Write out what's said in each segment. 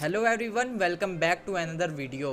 Hello everyone, welcome back to another video.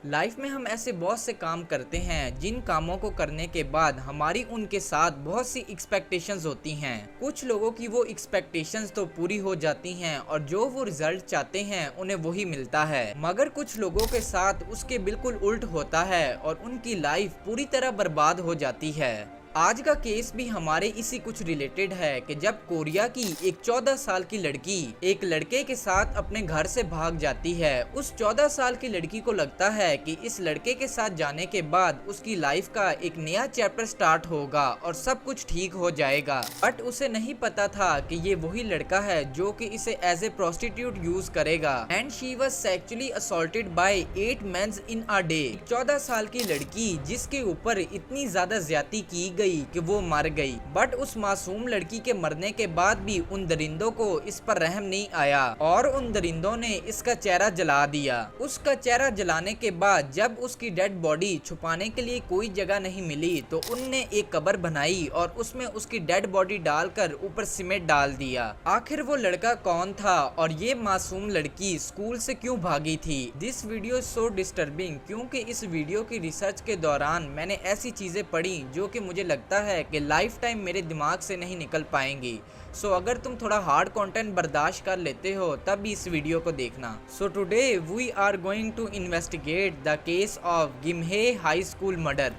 Life में हम ऐसे बहुत से काम करते हैं जिन कामों को करने के बाद हमारी उनके साथ बहुत सी एक्सपेक्टेशंस होती हैं। कुछ लोगों की वो एक्सपेक्टेशंस तो पूरी हो जाती हैं और जो वो रिजल्ट चाहते हैं उन्हें वही मिलता है, मगर कुछ लोगों के साथ उसके बिल्कुल उल्ट होता है और उनकी लाइफ पूरी तरह बर्बाद हो जाती है। आज का केस भी हमारे इसी कुछ रिलेटेड है कि जब कोरिया की एक 14 साल की लड़की एक लड़के के साथ अपने घर से भाग जाती है। उस 14 साल की लड़की को लगता है कि इस लड़के के साथ जाने के बाद उसकी लाइफ का एक नया चैप्टर स्टार्ट होगा और सब कुछ ठीक हो जाएगा, बट उसे नहीं पता था कि ये वही लड़का है जो कि इसे एज ए प्रोस्टिट्यूट यूज करेगा and she was sexually assaulted by 8 mens in a day. 14 साल की लड़की जिसके ऊपर इतनी ज्यादा ज्यादती की गई कि वो मर गई, बट उस मासूम लड़की के मरने के बाद भी उन दरिंदों को इस पर रहम नहीं आया और उन दरिंदों ने इसका चेहरा जला दिया। उसका चेहरा जलाने के बाद जब उसकी डेड बॉडी छुपाने के लिए कोई जगह नहीं मिली तो उनने एक कब्र बनाई और उसमें उसकी डेड बॉडी डालकर ऊपर सीमेंट डाल दिया। आखिर वो लड़का कौन था और ये मासूम लड़की स्कूल से क्यों भागी थी? This video is so disturbing क्योंकि इस वीडियो की रिसर्च के दौरान मैंने ऐसी चीजें पढ़ी जो कि मुझे लगता है कि लाइफ टाइम मेरे दिमाग से नहीं निकल पाएंगी। सो अगर तुम थोड़ा हार्ड कंटेंट बर्दाश्त कर लेते हो तब भी इस वीडियो को देखना। So today we are going to investigate the case of Gimhae high school murder.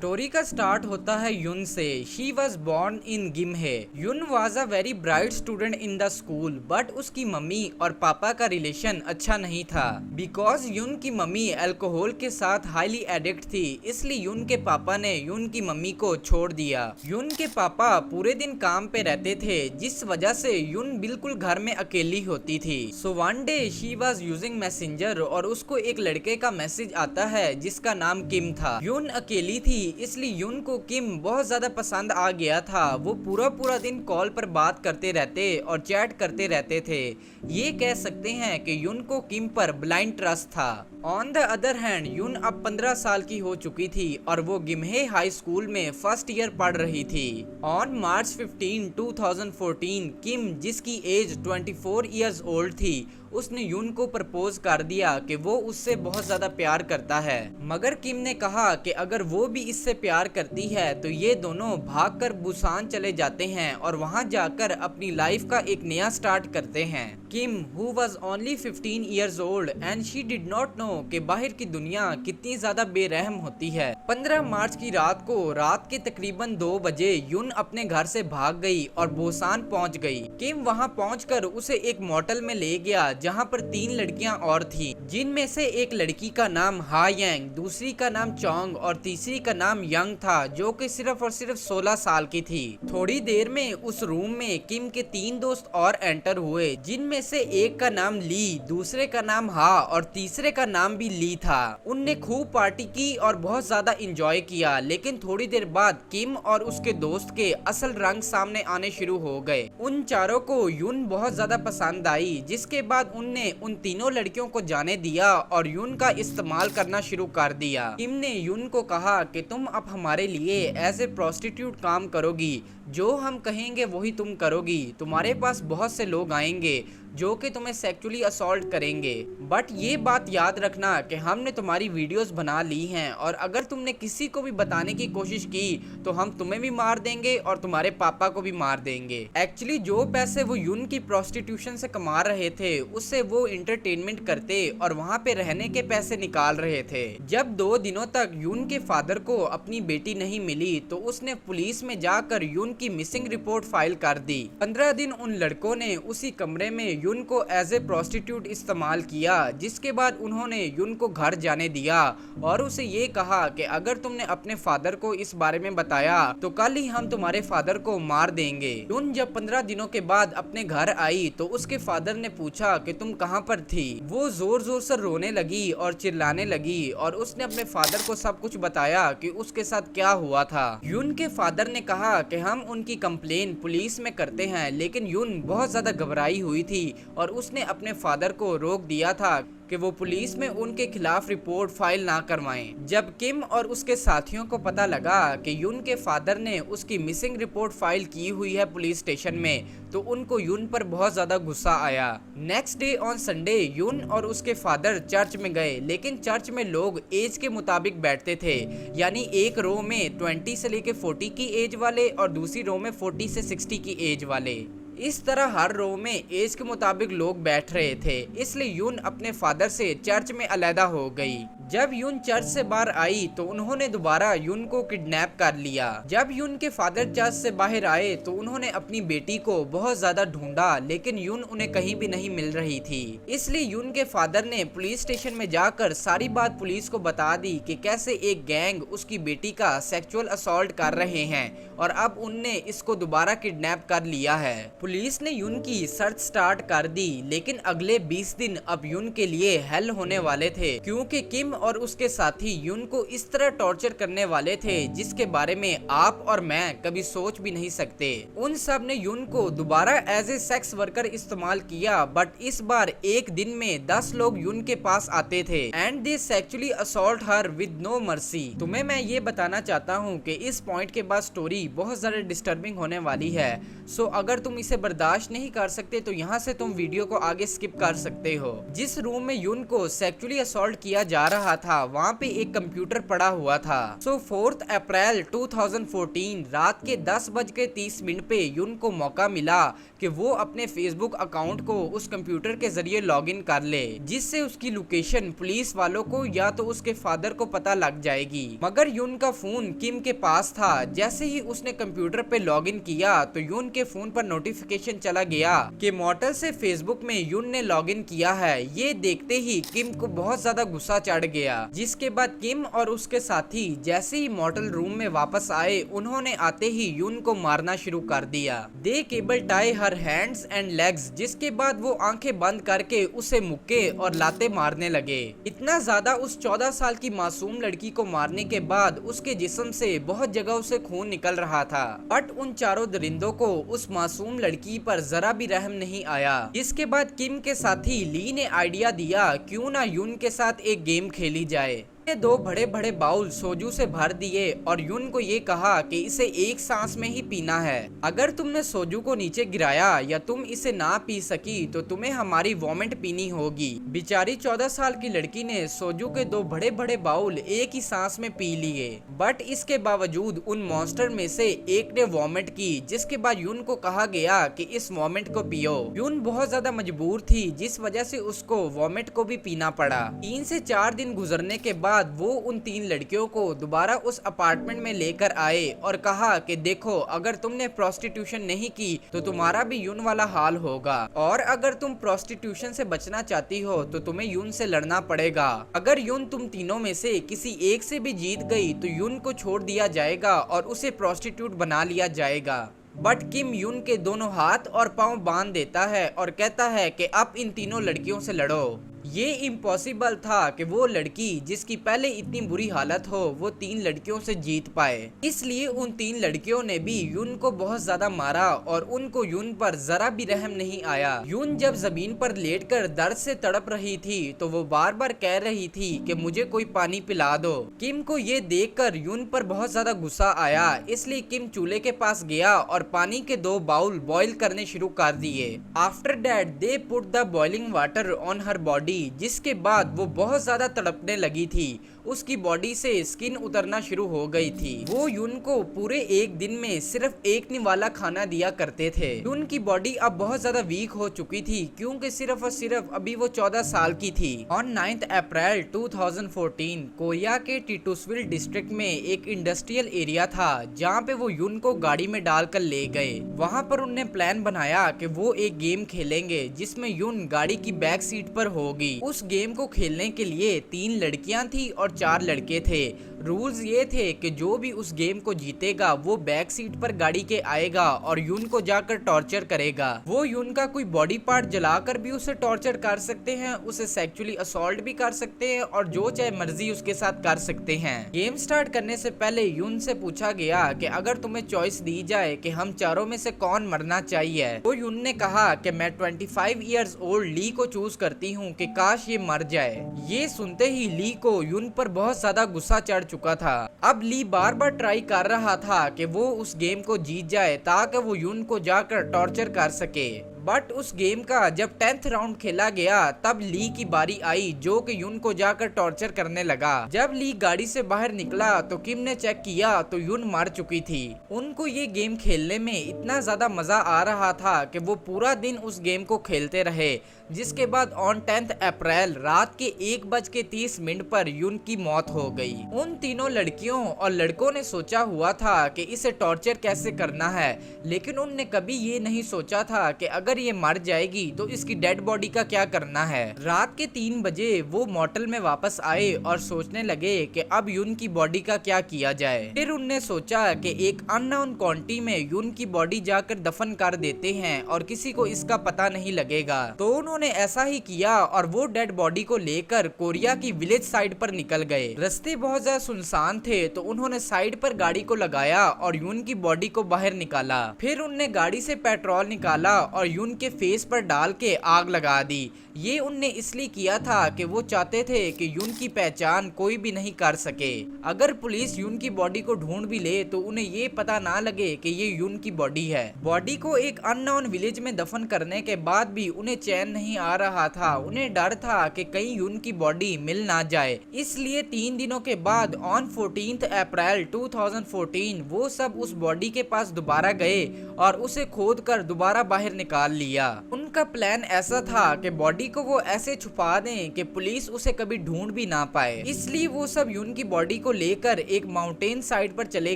Story का स्टार्ट होता है युन से। She was born in Gimhae. Yun was a very bright student in the school, but उसकी mummy और पापा का relation अच्छा नहीं था बिकॉज युन की मम्मी अल्कोहल के साथ हाईली एडिक्ट थी, इसलिए युन के पापा ने युन की मम्मी को छोड़ दिया। युन के पापा पूरे दिन काम पे रहते थे जिस वजह से युन बिल्कुल घर में अकेली होती थी। So one day she was using messenger और उसको एक लड़के का मैसेज आता है जिसका नाम किम था। युन अकेली थी इसलिए युन को किम बहुत ज्यादा पसंद आ गया था। वो पूरा दिन कॉल पर बात करते रहते और चैट करते रहते थे। ये कह सकते हैं कि युन को किम पर ब्लाइंड ट्रस्ट था। ऑन द अदर हैंड युन अब 15 साल की हो चुकी थी और वो गिम्हे हाई स्कूल में फर्स्ट ईयर पढ़ रही थी। ऑन मार्च 15, 2014 किम जिसकी एज 24 इयर्स ओल्ड थी उसने युन को प्रपोज कर दिया कि वो उससे बहुत ज्यादा प्यार करता है, मगर किम ने कहा कि अगर वो भी इससे प्यार करती है तो ये दोनों भागकर बुसान चले जाते हैं और वहां जाकर अपनी लाइफ का एक नया स्टार्ट करते हैं। Kim who was only 15 years old and she did not know कि बाहर की दुनिया कितनी ज्यादा बेरहम होती है। 15 मार्च की रात को रात के तकरीबन 2 बजे युन अपने घर से भाग गई और बुसान पहुंच गई। किम वहां पहुंचकर उसे एक मोटल में ले गया जहां पर 3 लड़कियां और थी, जिनमें से एक लड़की का नाम हा यांग, दूसरी का नाम चोंग और तीसरी का नाम यंग था जो कि सिर्फ और सिर्फ 16 साल की थी। थोड़ी देर में उस रूम में किम के 3 दोस्त और एंटर हुए जिनमें से एक का नाम ली, दूसरे का नाम हा और तीसरे का नाम भी ली था। उनने खूब पार्टी की और बहुत ज्यादा एंजॉय किया, लेकिन थोड़ी देर बाद किम और उसके दोस्त के असल रंग सामने आने शुरू हो गए। उन चारों को युन बहुत ज्यादा पसंद आई, जिसके बाद उनने उन तीनों लड़कियों को जाने दिया और युन का इस्तेमाल करना शुरू कर दिया। किम ने युन को कहा कि तुम अब हमारे लिए एज ए प्रोस्टिट्यूट काम करोगी, जो हम कहेंगे वही तुम करोगी। तुम्हारे पास बहुत से लोग आएंगे जो कि तुम्हें सेक्सुअली असॉल्ट करेंगे, बट ये बात याद रखना कि हमने तुम्हारी वीडियोस बना ली हैं और अगर तुमने किसी को भी बताने की कोशिश की तो हम तुम्हें भी मार देंगे और तुम्हारे पापा को भी मार देंगे। एक्चुअली जो पैसे वो युन की प्रोस्टिट्यूशन से कमा रहे थे उससे वो इंटरटेनमेंट करते और वहाँ पे रहने के पैसे निकाल रहे थे। जब 2 दिनों तक युन के फादर को अपनी बेटी नहीं मिली तो उसने पुलिस में जाकर युन की मिसिंग रिपोर्ट फाइल कर दी। 15 दिन उन लड़कों ने उसी कमरे में युन को एज ए प्रोस्टिट्यूट इस्तेमाल किया, जिसके बाद उन्होंने युन को घर जाने दिया और उसे ये कहा कि अगर तुमने अपने फादर को इस बारे में बताया तो कल ही हम तुम्हारे फादर को मार देंगे। युन जब 15 दिनों के बाद अपने घर आई तो उसके फादर ने पूछा कि तुम कहाँ पर थी। वो जोर जोर से रोने लगी और चिल्लाने लगी और उसने अपने फादर को सब कुछ बताया कि उसके साथ क्या हुआ था। युन के फादर ने कहा कि हम उनकी कंप्लेन पुलिस में करते हैं, लेकिन युन बहुत ज्यादा घबराई हुई थी और उसने अपने फादर को रोक दिया था कि वो पुलिस में उनके खिलाफ रिपोर्ट फाइल ना करवाएं। जब किम और उसके साथियों को पता लगा कि युन के फादर ने उसकी मिसिंग रिपोर्ट फाइल की हुई है पुलिस स्टेशन में, तो उनको युन पर बहुत ज्यादा गुस्सा आया। नेक्स्ट डे ऑन संडे युन और उसके फादर चर्च में गए, लेकिन चर्च में लोग एज के मुताबिक बैठते थे, यानी एक रो में 20 से लेके 40 की एज वाले और दूसरी रो में 40 से 60 की एज वाले। इस तरह हर रो में एज के मुताबिक लोग बैठ रहे थे, इसलिए युन अपने फादर से चर्च में अलहदा हो गई। जब युन चर्च से बाहर आई तो उन्होंने दोबारा युन को किडनैप कर लिया। जब युन के फादर चर्च से बाहर आए तो उन्होंने अपनी बेटी को बहुत ज्यादा ढूंढा, लेकिन युन उन्हें कहीं भी नहीं मिल रही थी। इसलिए युन के फादर ने पुलिस स्टेशन में जाकर सारी बात पुलिस को बता दी कि कैसे एक गैंग उसकी बेटी का सेक्सुअल असॉल्ट कर रहे हैं और अब उनने इसको दोबारा किडनैप कर लिया है। पुलिस ने युन की सर्च स्टार्ट कर दी, लेकिन अगले 20 दिन अब युन के लिए हेल होने वाले थे, क्योंकि किम और उसके साथी युन को इस तरह टॉर्चर करने वाले थे जिसके बारे में आप और मैं कभी सोच भी नहीं सकते। उन सब ने युन को दोबारा एज ए सेक्स वर्कर इस्तेमाल किया, बट इस बार एक दिन में 10 लोग युन के पास आते थे and they sexually assault her with no mercy. तुम्हें मैं ये बताना चाहता हूँ कि इस पॉइंट के बाद स्टोरी बहुत ज्यादा डिस्टर्बिंग होने वाली है, सो अगर तुम इसे बर्दाश्त नहीं कर सकते तो यहाँ से तुम वीडियो को आगे स्किप कर सकते हो। जिस रूम में युन को सेक्सुअली असॉल्ट किया जा रहा था वहाँ पे एक कंप्यूटर पड़ा हुआ था। सो 4 अप्रैल 2014 रात के 10:30 पे युन को मौका मिला कि वो अपने फेसबुक अकाउंट को उस कंप्यूटर के जरिए लॉगिन कर ले, जिससे उसकी लोकेशन पुलिस वालों को या तो उसके फादर को पता लग जाएगी। मगर युन का फोन किम के पास था। जैसे ही उसने कंप्यूटर पे लॉगिन किया तो युन के फोन पर नोटिफिकेशन चला गया कि मॉर्टल से फेसबुक में युन ने लॉगिन किया है। ये देखते ही किम को बहुत ज्यादा गुस्सा चढ़ गया, जिसके बाद किम और उसके साथी जैसे ही मॉर्टल रूम में वापस आए उन्होंने आते ही युन को मारना शुरू कर दिया। They cable tie her hands and legs, जिसके बाद वो आंखें बंद करके उसे मुक्के और लाते मारने लगे। इतना ज्यादा उस 14 साल की मासूम लड़की को मारने के बाद उसके जिस्म से बहुत जगह से खून निकल रहा था, बट उन चारों दरिंदों को उस मासूम लड़की पर जरा भी रहम नहीं आया। इसके बाद किम के साथी ली ने आइडिया दिया क्यों ना युन के साथ एक गेम खेली जाए। ये 2 बड़े बड़े बाउल सोजू से भर दिए और युन को ये कहा कि इसे एक सांस में ही पीना है। अगर तुमने सोजू को नीचे गिराया या तुम इसे ना पी सकी तो तुम्हें हमारी वॉमिट पीनी होगी। बेचारी 14 साल की लड़की ने सोजू के 2 बड़े बड़े बाउल एक ही सांस में पी लिए, बट इसके बावजूद उन मॉन्स्टर में से एक ने वॉमिट की, जिसके बाद युन को कहा गया कि इस वॉमिट को पियो। युन बहुत ज्यादा मजबूर थी, जिस वजह से उसको वॉमिट को भी पीना पड़ा। 3 से 4 दिन गुजरने के बाद वो उन 3 लड़कियों को दोबारा उस अपार्टमेंट में लेकर आए और कहा कि देखो, अगर तुमने प्रोस्टिट्यूशन नहीं की तो तुम्हारा भी युन वाला हाल होगा, और अगर तुम प्रोस्टिट्यूशन से बचना चाहती हो तो तुम्हें युन से लड़ना पड़ेगा। अगर युन तुम तीनों में से किसी एक से भी जीत गई तो युन को छोड़ दिया जाएगा और उसे प्रोस्टिट्यूट बना लिया जाएगा। बट किम युन के दोनों हाथ और पांव बांध देता है और कहता है कि अब इन तीनों लड़कियों से लड़ो। ये इम्पॉसिबल था कि वो लड़की जिसकी पहले इतनी बुरी हालत हो वो 3 लड़कियों से जीत पाए, इसलिए उन 3 लड़कियों ने भी युन को बहुत ज्यादा मारा और उनको युन पर जरा भी रहम नहीं आया। युन जब जमीन पर लेटकर दर्द से तड़प रही थी तो वो बार बार कह रही थी कि मुझे कोई पानी पिला दो। किम को ये देखकर युन पर बहुत ज्यादा गुस्सा आया, इसलिए किम चूल्हे के पास गया और पानी के 2 बाउल बॉईल करने शुरू कर दिए। After that they put the boiling water on her body, जिसके बाद वो बहुत ज्यादा तड़पने लगी थी उसकी बॉडी से स्किन उतरना शुरू हो गई थी। वो युन को पूरे एक दिन में सिर्फ एक निवाला खाना दिया करते थे। युन की बॉडी अब बहुत ज्यादा वीक हो चुकी थी क्योंकि सिर्फ और सिर्फ अभी वो 14 साल की थी। ऑन 9 अप्रैल 2014 कोरिया के टिटुसविल डिस्ट्रिक्ट में एक इंडस्ट्रियल एरिया था जहाँ पे वो युन को गाड़ी में डालकर ले गए। वहाँ पर उनने प्लान बनाया कि वो एक गेम खेलेंगे जिसमें युन गाड़ी की बैक सीट पर होगी। उस गेम को खेलने के लिए 3 लड़कियां थी और 4 लड़के थे। रूल्स ये थे कि जो भी उस गेम को जीतेगा वो बैक सीट पर गाड़ी के आएगा और युन को जाकर टॉर्चर करेगा। वो युन का कोई बॉडी पार्ट जलाकर भी उसे टॉर्चर कर सकते हैं, उसे सेक्सुअली असॉल्ट भी कर सकते हैं और जो चाहे मर्जी उसके साथ कर सकते हैं। गेम स्टार्ट करने से पहले युन से पूछा गया कि अगर तुम्हें चॉइस दी जाए कि हम चारों में से कौन मरना चाहिए, तो युन ने कहा कि मैं 25 इयर्स ओल्ड ली को चूज करती हूँ कि काश ये मर जाए। ये सुनते ही ली को युन पर बहुत ज्यादा गुस्सा चढ़ चुका था। अब ली बार बार ट्राई कर रहा था कि वो उस गेम को जीत जाए ताकि वो युन को जाकर टॉर्चर कर सके। बट उस गेम का जब 10th राउंड खेला गया तब ली की बारी आई जो कि युन को जाकर टॉर्चर करने लगा। जब ली गाड़ी से बाहर निकला तो किम ने चेक किया तो युन मर चुकी थी। उनको ये गेम खेलने में इतना ज्यादा मजा आ रहा था कि वो पूरा दिन उस गेम को खेलते रहे, जिसके बाद ऑन 10 अप्रैल रात के 1:30 पर युन की मौत हो गई। उन तीनों लड़कियों और लड़कों ने सोचा हुआ था कि इसे टॉर्चर कैसे करना है, लेकिन उनने कभी ये नहीं सोचा था कि अगर ये मर जाएगी तो इसकी डेड बॉडी का क्या करना है। रात के 3 बजे वो मोटल में वापस आए और सोचने लगे कि अब युन की बॉडी का क्या किया जाए। फिर उनने सोचा कि एक अननोन क्वांटिटी में युन की बॉडी जाकर दफन कर देते हैं और किसी को इसका पता नहीं लगेगा। तो उन्होंने ऐसा ही किया और वो डेड बॉडी को लेकर कोरिया की विलेज साइड पर निकल गए। रास्ते बहुत ज्यादा सुनसान थे तो उन्होंने साइड पर गाड़ी को लगाया और युन की बॉडी को बाहर निकाला। फिर उनने गाड़ी से पेट्रोल निकाला और युन के फेस पर डाल के आग लगा दी। ये उनने इसलिए किया था कि वो चाहते थे कि युन की पहचान कोई भी नहीं कर सके। अगर पुलिस युन की बॉडी को ढूंढ भी ले तो उन्हें ये पता ना लगे कि ये युन की बॉडी है। बॉडी को एक अननोन विलेज में दफन करने के बाद भी उन्हें चैन नहीं आ रहा था। उन्हें डर था कि कहीं युन की बॉडी मिल ना जाए। इसलिए 3 दिनों के बाद ऑन 14 अप्रैल 2014 वो सब उस बॉडी के पास दोबारा गए और उसे खोद कर दोबारा बाहर निकाल लिया। उनका प्लान ऐसा था कि बॉडी को वो ऐसे छुपा दें कि पुलिस उसे कभी ढूंढ भी ना पाए। इसलिए वो सब युन की बॉडी को लेकर एक माउंटेन साइड पर चले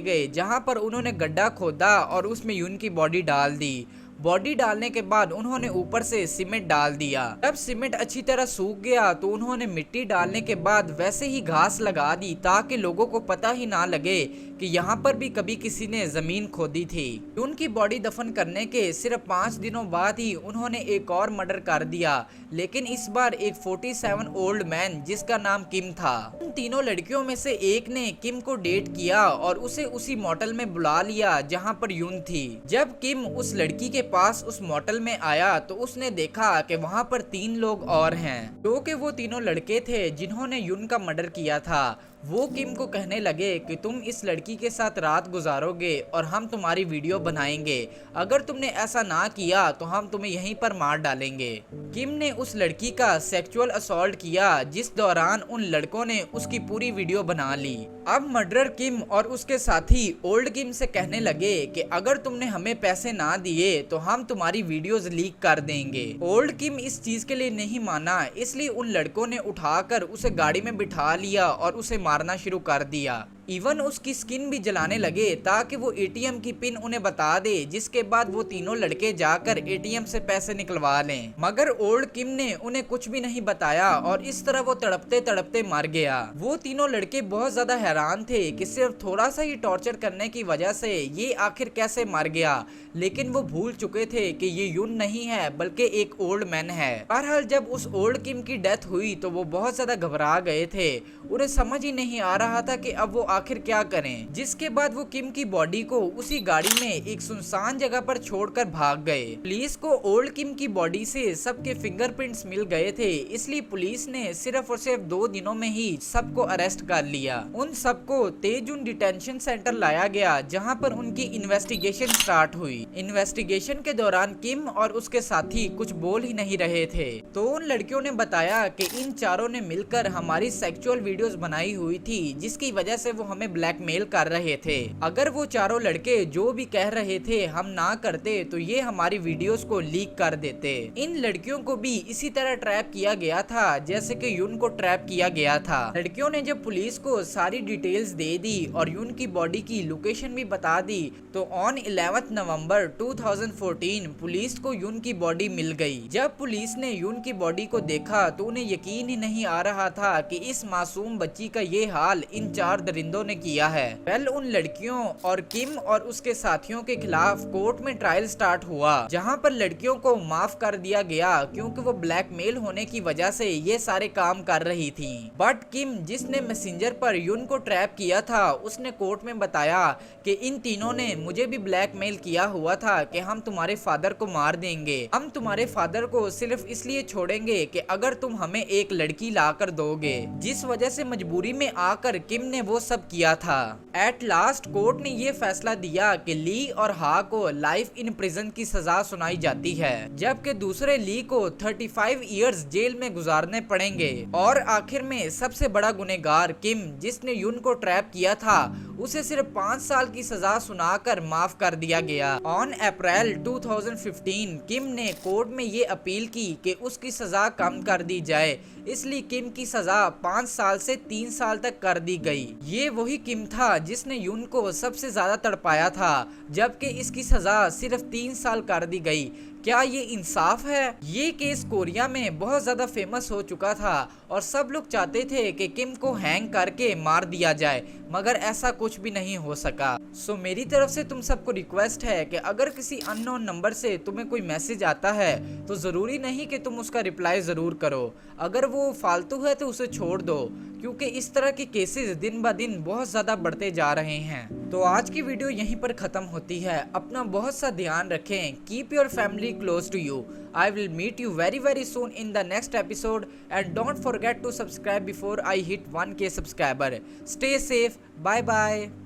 गए जहां पर उन्होंने गड्ढा खोदा और उसमें युन की बॉडी डाल दी। बॉडी डालने के बाद उन्होंने ऊपर से सीमेंट डाल दिया। जब सीमेंट अच्छी तरह सूख गया तो उन्होंने मिट्टी डालने के बाद वैसे ही घास लगा दी ताकि लोगों को पता ही ना लगे कि यहाँ पर भी कभी किसी ने जमीन खोदी थी। उनकी बॉडी दफन करने के सिर्फ 5 दिनों बाद ही उन्होंने एक और मर्डर कर दिया, लेकिन इस बार एक 47 ओल्ड मैन जिसका नाम किम था। उन तीनों लड़कियों में से एक ने किम को डेट किया और उसे उसी मोटल में बुला लिया जहाँ पर युन थी। जब किम उस लड़की के पास उस मोटल में आया तो उसने देखा कि वहाँ पर 3 लोग और हैं, जो कि वो तीनों लड़के थे जिन्होंने युन का मर्डर किया था। वो किम को कहने लगे कि तुम इस लड़की के साथ रात गुजारोगे और हम तुम्हारी वीडियो बनाएंगे। अगर तुमने ऐसा ना किया तो हम तुम्हें यहीं पर मार डालेंगे। किम ने उस लड़की का सेक्सुअल असॉल्ट किया, जिस दौरान उन लड़कों ने उसकी पूरी वीडियो बना ली। अब मर्डरर किम और उसके साथी ओल्ड किम से कहने लगे कि अगर तुमने हमें पैसे ना दिए तो हम तुम्हारी वीडियोस लीक कर देंगे। ओल्ड किम इस चीज के लिए नहीं माना, इसलिए उन लड़कों ने उठाकर उसे गाड़ी में बिठा लिया और उसे मारना शुरू कर दिया। इवन उसकी स्किन भी जलाने लगे ताकि वो एटीएम की पिन उन्हें बता दे, जिसके बाद वो तीनों लड़के जाकर एटीएम से पैसे निकलवा लें। मगर ओल्ड किम ने उन्हें कुछ भी नहीं बताया और इस तरह वो तड़पते तड़पते मर गया। वो तीनों लड़के बहुत ज्यादा हैरान थे कि सिर्फ थोड़ा सा ही टॉर्चर करने की वजह से ये आखिर कैसे मर गया, लेकिन वो भूल चुके थे कि ये युन नहीं है बल्कि एक ओल्ड मैन है। बहरहाल जब उस ओल्ड किम की डेथ हुई तो वो बहुत ज्यादा घबरा गए थे। उन्हें समझ ही नहीं आ रहा था कि अब वो आखिर क्या करें। जिसके बाद वो किम की बॉडी को उसी गाड़ी में एक सुनसान जगह पर छोड़कर भाग गए। पुलिस को ओल्ड किम की बॉडी से सबके फिंगरप्रिंट्स मिल गए थे, इसलिए पुलिस ने सिर्फ और सिर्फ 2 दिनों में ही सबको अरेस्ट कर लिया। उन सबको तेजुन डिटेंशन सेंटर लाया गया, जहां पर उनकी इन्वेस्टिगेशन स्टार्ट हुई। इन्वेस्टिगेशन के दौरान किम और उसके साथी कुछ बोल ही नहीं रहे थे। तो उन लड़कियों ने बताया कि इन चारों ने मिलकर हमारी सेक्सुअल वीडियोस बनाई हुई थी, जिसकी वजह से वो हमें ब्लैकमेल कर रहे थे। अगर वो चारों लड़के जो भी कह रहे थे हम ना करते तो ये हमारी वीडियोस को लीक कर देते। इन लड़कियों को भी इसी तरह ट्रैप किया गया था जैसे कि युन को ट्रैप किया गया था। लड़कियों ने जब पुलिस को सारी डिटेल्स दे दी और युन की बॉडी की लोकेशन भी बता दी, तो ऑन 11 नवंबर 2014 पुलिस को युन की बॉडी मिल गई। जब पुलिस ने युन की बॉडी को देखा तो उन्हें यकीन ही नहीं आ रहा था कि इस मासूम बच्ची का ये हाल इन 4 दरिंदों ने किया है। वेल, उन लड़कियों और किम और उसके साथियों के खिलाफ कोर्ट में ट्रायल स्टार्ट हुआ, जहां पर लड़कियों को माफ कर दिया गया क्योंकि वो ब्लैकमेल होने की वजह से ये सारे काम कर रही थी। बट किम, जिसने मैसेंजर पर युन को ट्रैप किया था, उसने कोर्ट में बताया कि इन तीनों ने मुझे भी ब्लैकमेल किया हुआ था कि हम तुम्हारे फादर को मार देंगे, हम तुम्हारे फादर को सिर्फ इसलिए छोड़ेंगे कि अगर तुम हमें एक लड़की लाकर दोगे। जिस वजह से मजबूरी में आकर किम ने वो सब किया था। एट लास्ट कोर्ट ने ये फैसला दिया कि ली और हा को लाइफ इन प्रिजन की सजा सुनाई जाती है, जबकि दूसरे ली को 35 इयर्स जेल में गुजारने पड़ेंगे। और आखिर में सबसे बड़ा गुनहगार किम, जिसने युन को ट्रैप किया था, उसे सिर्फ 5 साल की सजा सुनाकर माफ कर दिया गया। ऑन अप्रैल 2015 किम ने कोर्ट में ये अपील की कि उसकी सजा कम कर दी जाए, इसलिए किम की सजा 5 साल से 3 साल तक कर दी गई। ये वही किम था जिसने युन को सबसे ज्यादा तड़पाया था, जबकि इसकी सजा सिर्फ 3 साल कर दी गई। क्या ये इंसाफ है? ये केस कोरिया में बहुत ज्यादा फेमस हो चुका था और सब लोग चाहते थे कि किम को हैंग करके मार दिया जाए, मगर ऐसा कुछ भी नहीं हो सका। सो मेरी तरफ से तुम सबको रिक्वेस्ट है कि अगर किसी अननोन नंबर से तुम्हें कोई मैसेज आता है तो जरूरी नहीं कि तुम उसका रिप्लाई जरूर करो। अगर वो फालतू है तो उसे छोड़ दो, क्योंकि इस तरह के केसेस दिन ब दिन बहुत ज्यादा बढ़ते जा रहे हैं। तो आज की वीडियो यहीं पर खत्म होती है। अपना बहुत सा ध्यान रखें। Keep your family close to you. I will meet you very soon in the next episode, and don't forget to subscribe before I hit 1K subscriber. Stay safe. Bye bye.